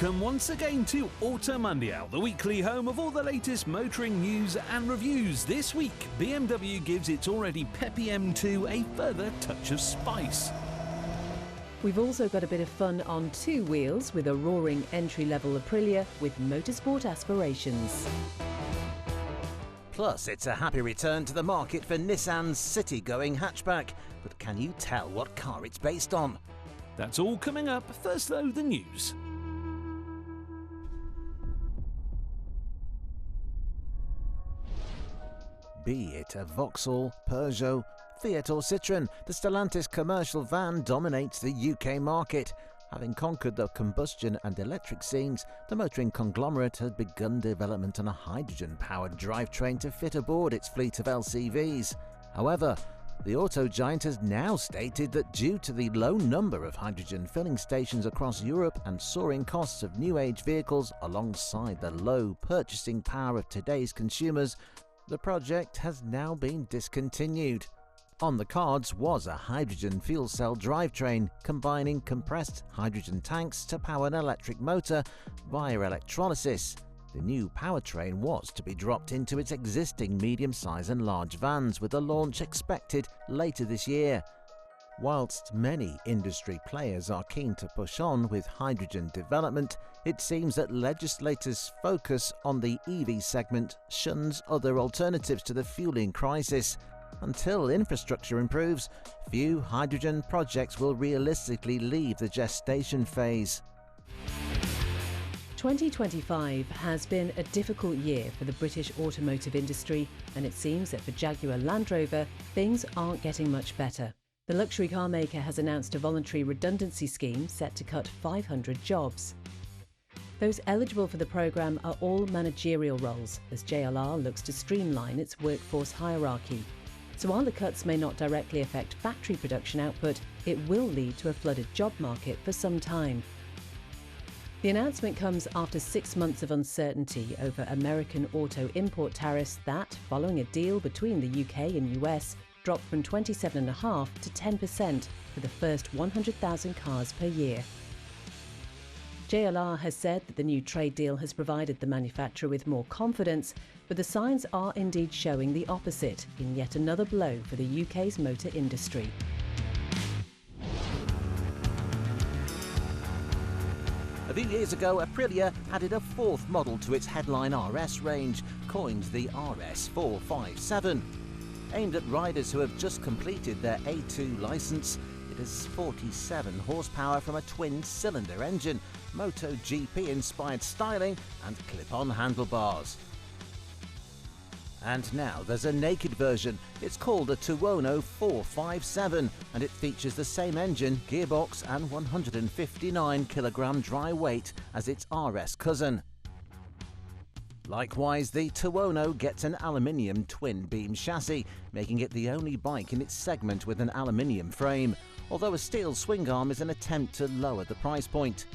Welcome once again to Mundial, the weekly home of all the latest motoring news and reviews. This week, BMW gives its already peppy M2 a further touch of spice. We've also got a bit of fun on two wheels with a roaring entry-level Aprilia with motorsport aspirations. Plus, it's a happy return to the market for Nissan's city-going hatchback. But can you tell what car it's based on? That's all coming up. First though, the news. Be it a Vauxhall, Peugeot, Fiat or Citroën, the Stellantis commercial van dominates the UK market. Having conquered the combustion and electric scenes, the motoring conglomerate has begun development on a hydrogen-powered drivetrain to fit aboard its fleet of LCVs. However, the auto giant has now stated that due to the low number of hydrogen filling stations across Europe and soaring costs of new-age vehicles alongside the low purchasing power of today's consumers, the project has now been discontinued. On the cards was a hydrogen fuel cell drivetrain combining compressed hydrogen tanks to power an electric motor via electrolysis. The new powertrain was to be dropped into its existing medium-size and large vans, with a launch expected later this year. Whilst many industry players are keen to push on with hydrogen development, it seems that legislators' focus on the EV segment shuns other alternatives to the fueling crisis. Until infrastructure improves, few hydrogen projects will realistically leave the gestation phase. 2025 has been a difficult year for the British automotive industry, and it seems that for Jaguar Land Rover, things aren't getting much better. The luxury car maker has announced a voluntary redundancy scheme set to cut 500 jobs. Those eligible for the programme are all managerial roles, as JLR looks to streamline its workforce hierarchy. So while the cuts may not directly affect factory production output, it will lead to a flooded job market for some time. The announcement comes after 6 months of uncertainty over American auto import tariffs that, following a deal between the UK and US, dropped from 27.5% to 10% for the first 100,000 cars per year. JLR has said that the new trade deal has provided the manufacturer with more confidence, but the signs are indeed showing the opposite in yet another blow for the UK's motor industry. A few years ago, Aprilia added a fourth model to its headline RS range, coined the RS 457. Aimed at riders who have just completed their A2 licence, it has 47 horsepower from a twin-cylinder engine, MotoGP-inspired styling and clip-on handlebars. And now there's a naked version. It's called a Tuono 457 and it features the same engine, gearbox and 159 kg dry weight as its RS cousin. Likewise, the Tuono gets an aluminium twin-beam chassis, making it the only bike in its segment with an aluminium frame, although a steel swing arm is an attempt to lower the price point.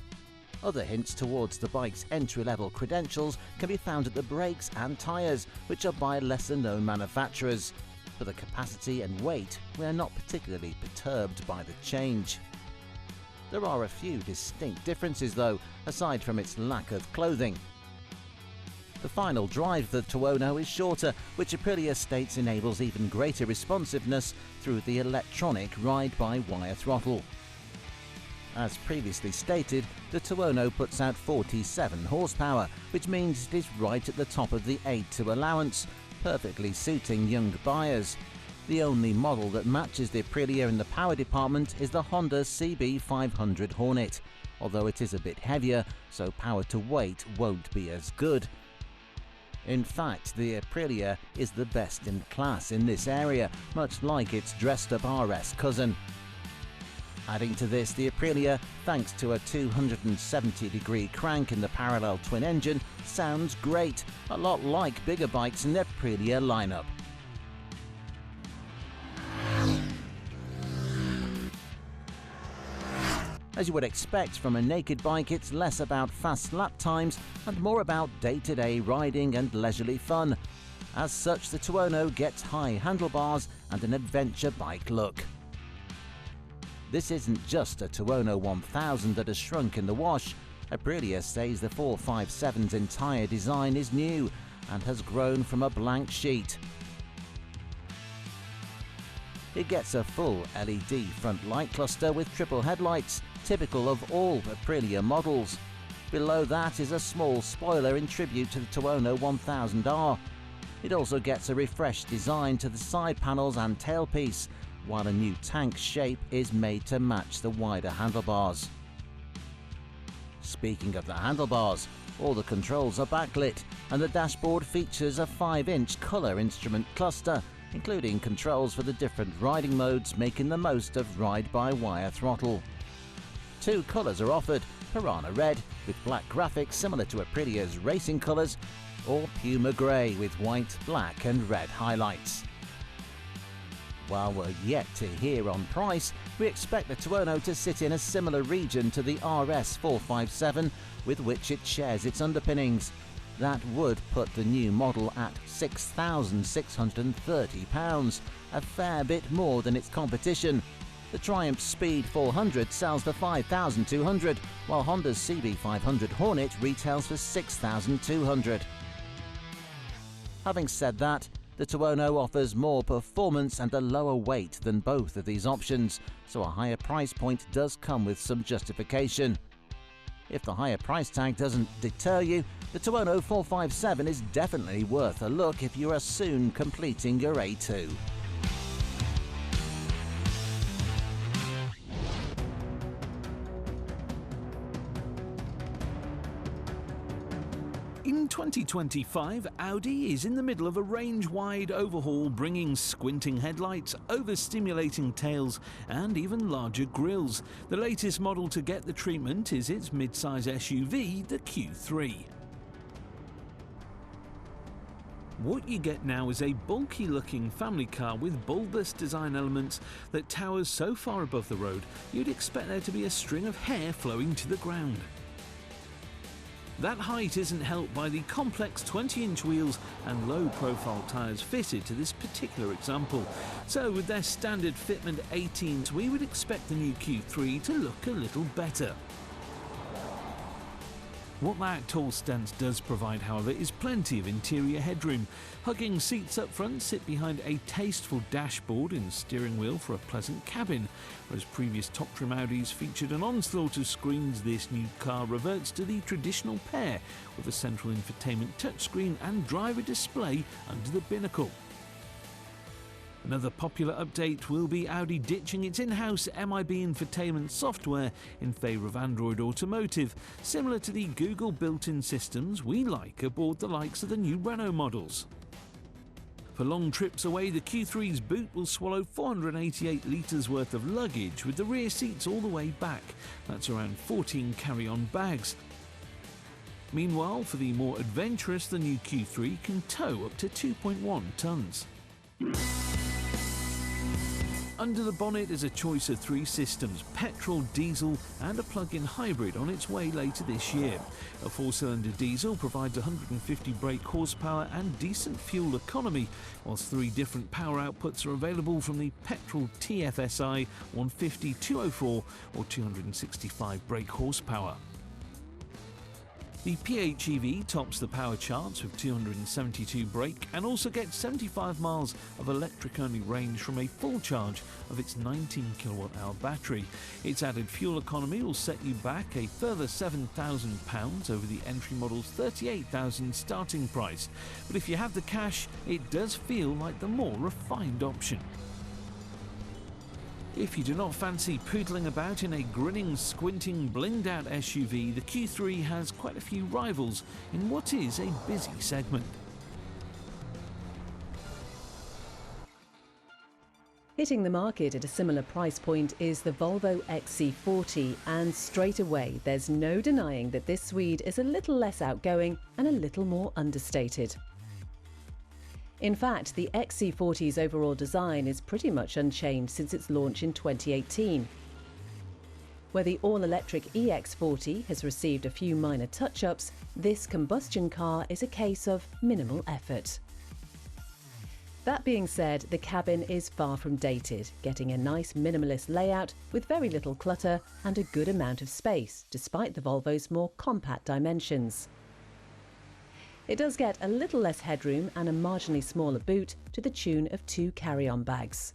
Other hints towards the bike's entry-level credentials can be found at the brakes and tyres, which are by lesser-known manufacturers. For the capacity and weight, we are not particularly perturbed by the change. There are a few distinct differences though, aside from its lack of clothing. The final drive of the Tuono is shorter, which Aprilia states enables even greater responsiveness through the electronic ride-by-wire throttle. As previously stated, the Tuono puts out 47 horsepower, which means it is right at the top of the A2 allowance, perfectly suiting young buyers. The only model that matches the Aprilia in the power department is the Honda CB500 Hornet, although it is a bit heavier, so power to weight won't be as good. In fact, the Aprilia is the best in class in this area, much like its dressed-up RS cousin. Adding to this, the Aprilia, thanks to a 270-degree crank in the parallel twin engine, sounds great, a lot like bigger bikes in the Aprilia lineup. As you would expect from a naked bike, it's less about fast lap times and more about day-to-day riding and leisurely fun. As such, the Tuono gets high handlebars and an adventure bike look. This isn't just a Tuono 1000 that has shrunk in the wash. Aprilia says the 457's entire design is new and has grown from a blank sheet. It gets a full LED front light cluster with triple headlights, typical of all Aprilia models. Below that is a small spoiler in tribute to the Tuono 1000R. It also gets a refreshed design to the side panels and tailpiece, while a new tank shape is made to match the wider handlebars. Speaking of the handlebars, all the controls are backlit and the dashboard features a 5-inch colour instrument cluster, including controls for the different riding modes, making the most of ride-by-wire throttle. 2 colours are offered: Piranha Red with black graphics similar to Aprilia's racing colours, or Puma Grey with white, black and red highlights. While we're yet to hear on price, we expect the Tuono to sit in a similar region to the RS 457 with which it shares its underpinnings. That would put the new model at £6,630, a fair bit more than its competition. The Triumph Speed 400 sells for £5,200, while Honda's CB500 Hornet retails for £6,200. Having said that, the Tuono offers more performance and a lower weight than both of these options, so a higher price point does come with some justification. If the higher price tag doesn't deter you, the Tuono 457 is definitely worth a look if you are soon completing your A2. In 2025, Audi is in the middle of a range-wide overhaul, bringing squinting headlights, overstimulating tails and even larger grilles. The latest model to get the treatment is its mid-size SUV, the Q3. What you get now is a bulky-looking family car with bulbous design elements that towers so far above the road you'd expect there to be a string of hair flowing to the ground. That height isn't helped by the complex 20-inch wheels and low-profile tyres fitted to this particular example. So with their standard fitment 18s, we would expect the new Q3 to look a little better. What that tall stance does provide, however, is plenty of interior headroom. Hugging seats up front sit behind a tasteful dashboard and steering wheel for a pleasant cabin. Whereas previous top-trim Audis featured an onslaught of screens, this new car reverts to the traditional pair, with a central infotainment touchscreen and driver display under the binnacle. Another popular update will be Audi ditching its in-house MIB infotainment software in favour of Android Automotive, similar to the Google built-in systems we like aboard the likes of the new Renault models. For long trips away, the Q3's boot will swallow 488 litres worth of luggage, with the rear seats all the way back. That's around 14 carry-on bags. Meanwhile, for the more adventurous, the new Q3 can tow up to 2.1 tonnes. Under the bonnet is a choice of 3 systems: petrol, diesel and a plug-in hybrid on its way later this year. A 4-cylinder diesel provides 150 brake horsepower and decent fuel economy, whilst 3 different power outputs are available from the petrol TFSI 150, 204 or 265 brake horsepower. The PHEV tops the power charts with 272 brake and also gets 75 miles of electric-only range from a full charge of its 19 kWh battery. Its added fuel economy will set you back a further £7,000 over the entry model's £38,000 starting price. But if you have the cash, it does feel like the more refined option. If you do not fancy poodling about in a grinning, squinting, blinged-out SUV, the Q3 has quite a few rivals in what is a busy segment. Hitting the market at a similar price point is the Volvo XC40, and straight away there's no denying that this Swede is a little less outgoing and a little more understated. In fact, the XC40's overall design is pretty much unchanged since its launch in 2018. Where the all-electric EX40 has received a few minor touch-ups, this combustion car is a case of minimal effort. That being said, the cabin is far from dated, getting a nice minimalist layout with very little clutter and a good amount of space, despite the Volvo's more compact dimensions. It does get a little less headroom and a marginally smaller boot to the tune of 2 carry-on bags.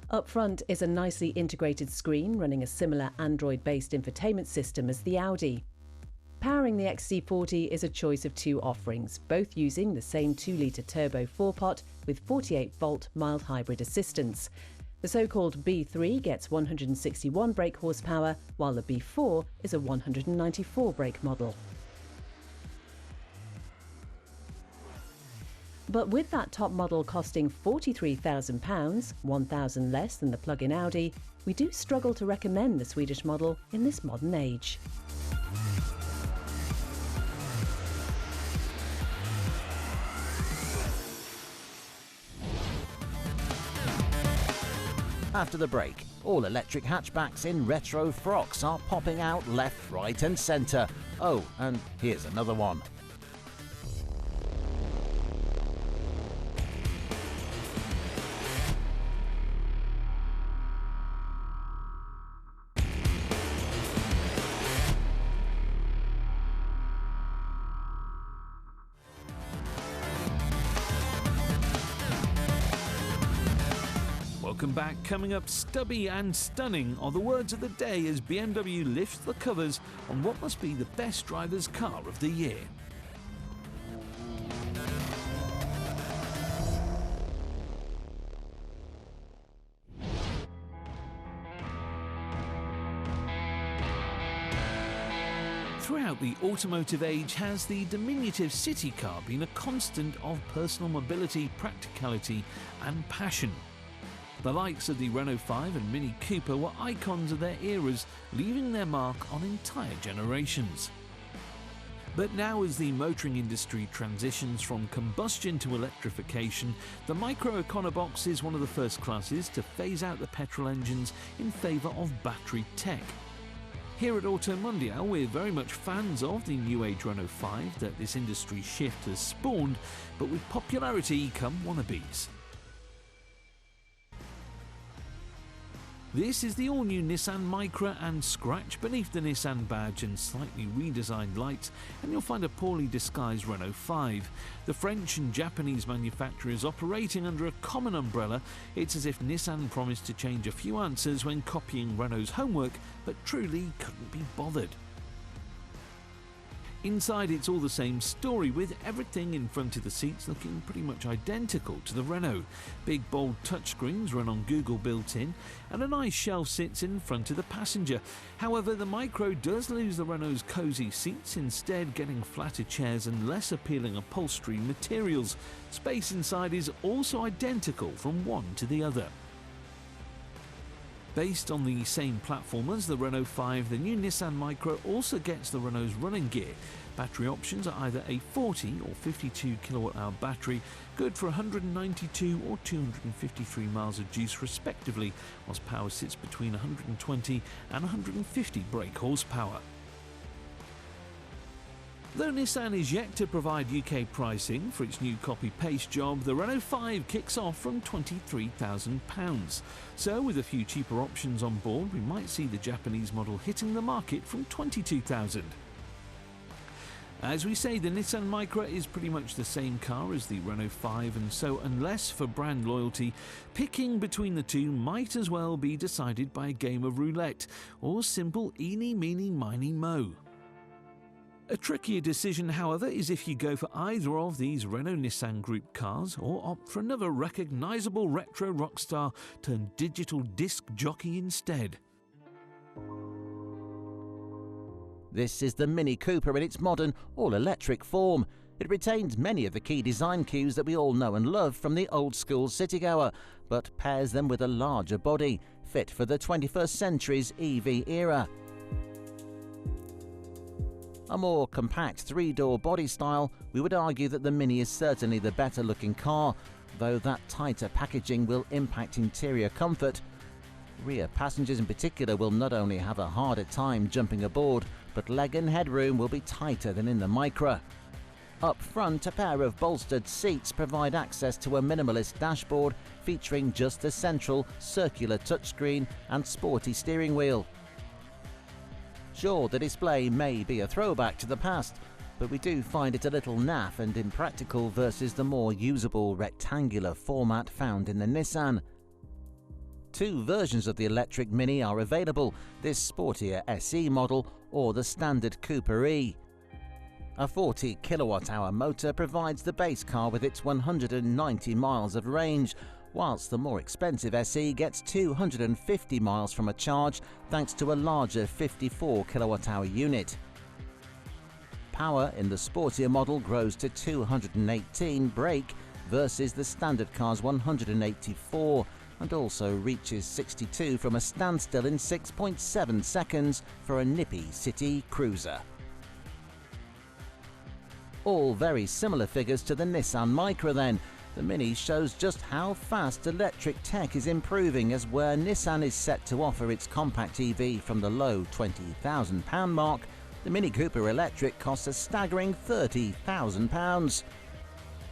Up front is a nicely integrated screen running a similar Android-based infotainment system as the Audi. Powering the XC40 is a choice of 2 offerings, both using the same 2-litre turbo 4-pot with 48-volt mild hybrid assistance. The so-called B3 gets 161 brake horsepower, while the B4 is a 194 brake model. But with that top model costing £43,000, £1,000 less than the plug-in Audi, we do struggle to recommend the Swedish model in this modern age. After the break, all-electric hatchbacks in retro frocks are popping out left, right and centre. Oh, and here's another one. Welcome back. Coming up, stubby and stunning are the words of the day as BMW lifts the covers on what must be the best driver's car of the year. Throughout the automotive age, has the diminutive city car been a constant of personal mobility, practicality and passion? The likes of the Renault 5 and Mini Cooper were icons of their eras, leaving their mark on entire generations. But now, as the motoring industry transitions from combustion to electrification, the Micra Econobox is one of the first classes to phase out the petrol engines in favour of battery tech. Here at Mundial, we're very much fans of the new age Renault 5 that this industry shift has spawned, but with popularity come wannabes. This is the all-new Nissan Micra, and scratch beneath the Nissan badge and slightly redesigned lights and you'll find a poorly disguised Renault 5. The French and Japanese manufacturers operating under a common umbrella, it's as if Nissan promised to change a few answers when copying Renault's homework, but truly couldn't be bothered. Inside, it's all the same story, with everything in front of the seats looking pretty much identical to the Renault. Big bold touchscreens run on Google built-in, and a nice shelf sits in front of the passenger. However, the Micro does lose the Renault's cosy seats, instead getting flatter chairs and less appealing upholstery materials. Space inside is also identical from one to the other. Based on the same platform as the Renault 5, the new Nissan Micra also gets the Renault's running gear. Battery options are either a 40 or 52 kWh battery, good for 192 or 253 miles of juice respectively, whilst power sits between 120 and 150 brake horsepower. Though Nissan is yet to provide UK pricing for its new copy-paste job, the Renault 5 kicks off from £23,000. So, with a few cheaper options on board, we might see the Japanese model hitting the market from £22,000. As we say, the Nissan Micra is pretty much the same car as the Renault 5, and so unless for brand loyalty, picking between the two might as well be decided by a game of roulette, or simple eeny, meeny, miny, mo. A trickier decision, however, is if you go for either of these Renault-Nissan Group cars or opt for another recognisable retro rock star turned digital disc jockey instead. This is the Mini Cooper in its modern, all-electric form. It retains many of the key design cues that we all know and love from the old-school citygoer, but pairs them with a larger body, fit for the 21st century's EV era. A more compact 3-door body style, we would argue that the Mini is certainly the better looking car, though that tighter packaging will impact interior comfort. Rear passengers in particular will not only have a harder time jumping aboard, but leg and headroom will be tighter than in the Micra. Up front, a pair of bolstered seats provide access to a minimalist dashboard featuring just a central, circular touchscreen and sporty steering wheel. Sure, the display may be a throwback to the past, but we do find it a little naff and impractical versus the more usable rectangular format found in the Nissan. Two versions of the electric Mini are available, this sportier SE model or the standard Cooper E. A 40 kilowatt-hour motor provides the base car with its 190 miles of range, whilst the more expensive SE gets 250 miles from a charge thanks to a larger 54 kilowatt-hour unit. Power in the sportier model grows to 218 brake versus the standard car's 184, and also reaches 62 from a standstill in 6.7 seconds for a nippy city cruiser. All very similar figures to the Nissan Micra then. The Mini shows just how fast electric tech is improving, as where Nissan is set to offer its compact EV from the low £20,000 mark, the Mini Cooper Electric costs a staggering £30,000.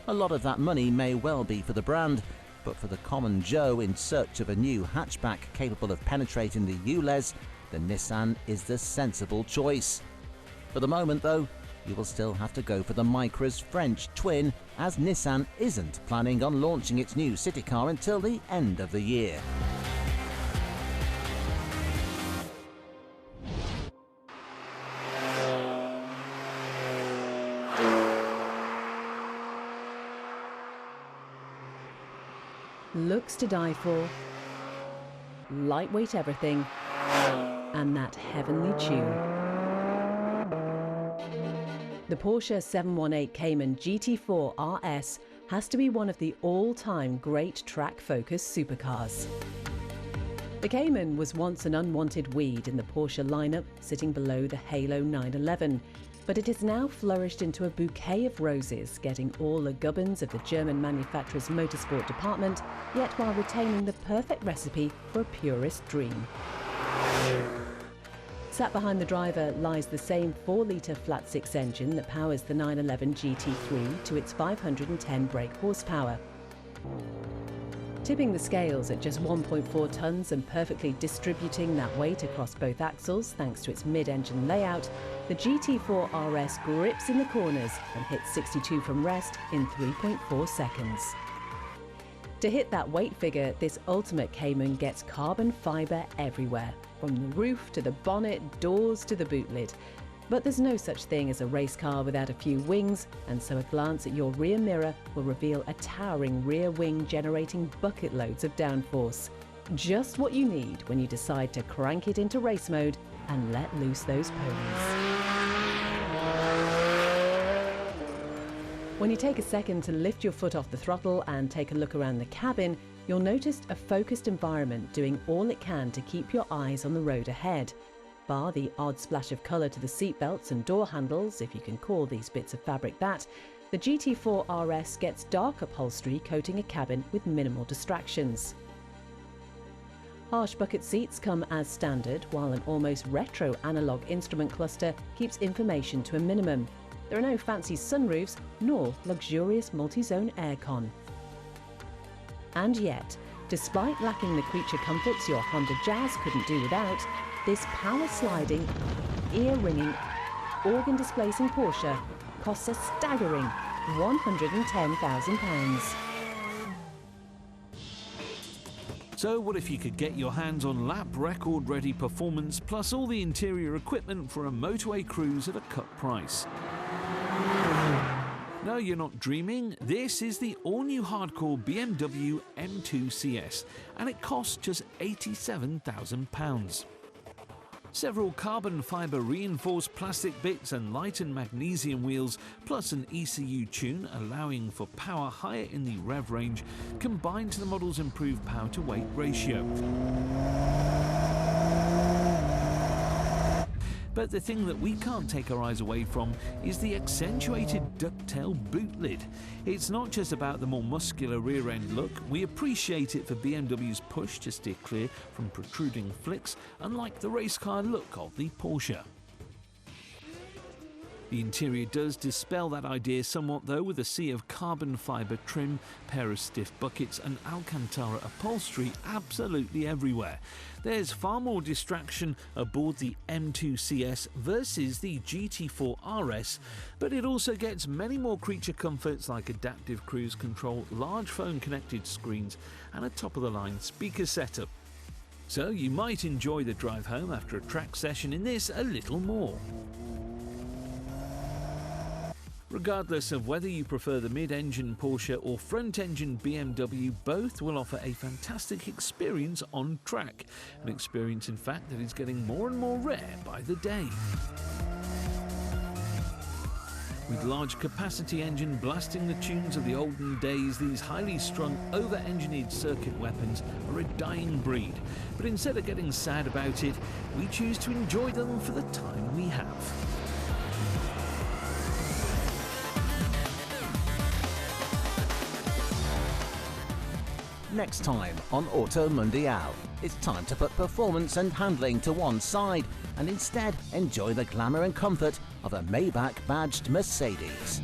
A lot of that money may well be for the brand, but for the common Joe in search of a new hatchback capable of penetrating the ULEZ, the Nissan is the sensible choice. For the moment though, you will still have to go for the Micra's French twin, as Nissan isn't planning on launching its new city car until the end of the year. Looks to die for, lightweight everything, and that heavenly tune. The Porsche 718 Cayman GT4 RS has to be one of the all-time great track-focused supercars. The Cayman was once an unwanted weed in the Porsche lineup, sitting below the Halo 911, but it has now flourished into a bouquet of roses, getting all the gubbins of the German manufacturer's motorsport department, yet while retaining the perfect recipe for a purist dream. Sat behind the driver lies the same 4-litre flat-six engine that powers the 911 GT3 to its 510 brake horsepower. Tipping the scales at just 1.4 tonnes and perfectly distributing that weight across both axles thanks to its mid-engine layout, the GT4 RS grips in the corners and hits 62 from rest in 3.4 seconds. To hit that weight figure, this ultimate Cayman gets carbon fibre everywhere, from the roof to the bonnet, doors to the boot lid. But there's no such thing as a race car without a few wings, and so a glance at your rear mirror will reveal a towering rear wing generating bucket loads of downforce. Just what you need when you decide to crank it into race mode and let loose those ponies. When you take a second to lift your foot off the throttle and take a look around the cabin, you'll notice a focused environment doing all it can to keep your eyes on the road ahead. Bar the odd splash of colour to the seatbelts and door handles, if you can call these bits of fabric that, the GT4 RS gets dark upholstery coating a cabin with minimal distractions. Harsh bucket seats come as standard, while an almost retro analogue instrument cluster keeps information to a minimum. There are no fancy sunroofs nor luxurious multi-zone aircon. And yet, despite lacking the creature comforts your Honda Jazz couldn't do without, this power-sliding, ear-ringing, organ-displacing Porsche costs a staggering £110,000. So what if you could get your hands on lap record-ready performance plus all the interior equipment for a motorway cruise at a cut price? No, you're not dreaming. This is the all-new hardcore BMW M2 CS, and it costs just £87,000. Several carbon fibre reinforced plastic bits and lightened magnesium wheels, plus an ECU tune allowing for power higher in the rev range, combined to the model's improved power-to-weight ratio. But the thing that we can't take our eyes away from is the accentuated ducktail boot lid. It's not just about the more muscular rear-end look. We appreciate it for BMW's push to steer clear from protruding flicks, unlike the race car look of the Porsche. The interior does dispel that idea somewhat though, with a sea of carbon fibre trim, pair of stiff buckets and Alcantara upholstery absolutely everywhere. There's far more distraction aboard the M2 CS versus the GT4 RS, but it also gets many more creature comforts like adaptive cruise control, large phone connected screens and a top-of-the-line speaker setup. So you might enjoy the drive home after a track session in this a little more. Regardless of whether you prefer the mid-engine Porsche or front-engine BMW, both will offer a fantastic experience on track. An experience, in fact, that is getting more and more rare by the day. With large capacity engine blasting the tunes of the olden days, these highly strung, over-engineered circuit weapons are a dying breed. But instead of getting sad about it, we choose to enjoy them for the time we have. Next time on Auto Mundial, it's time to put performance and handling to one side and instead enjoy the glamour and comfort of a Maybach badged Mercedes.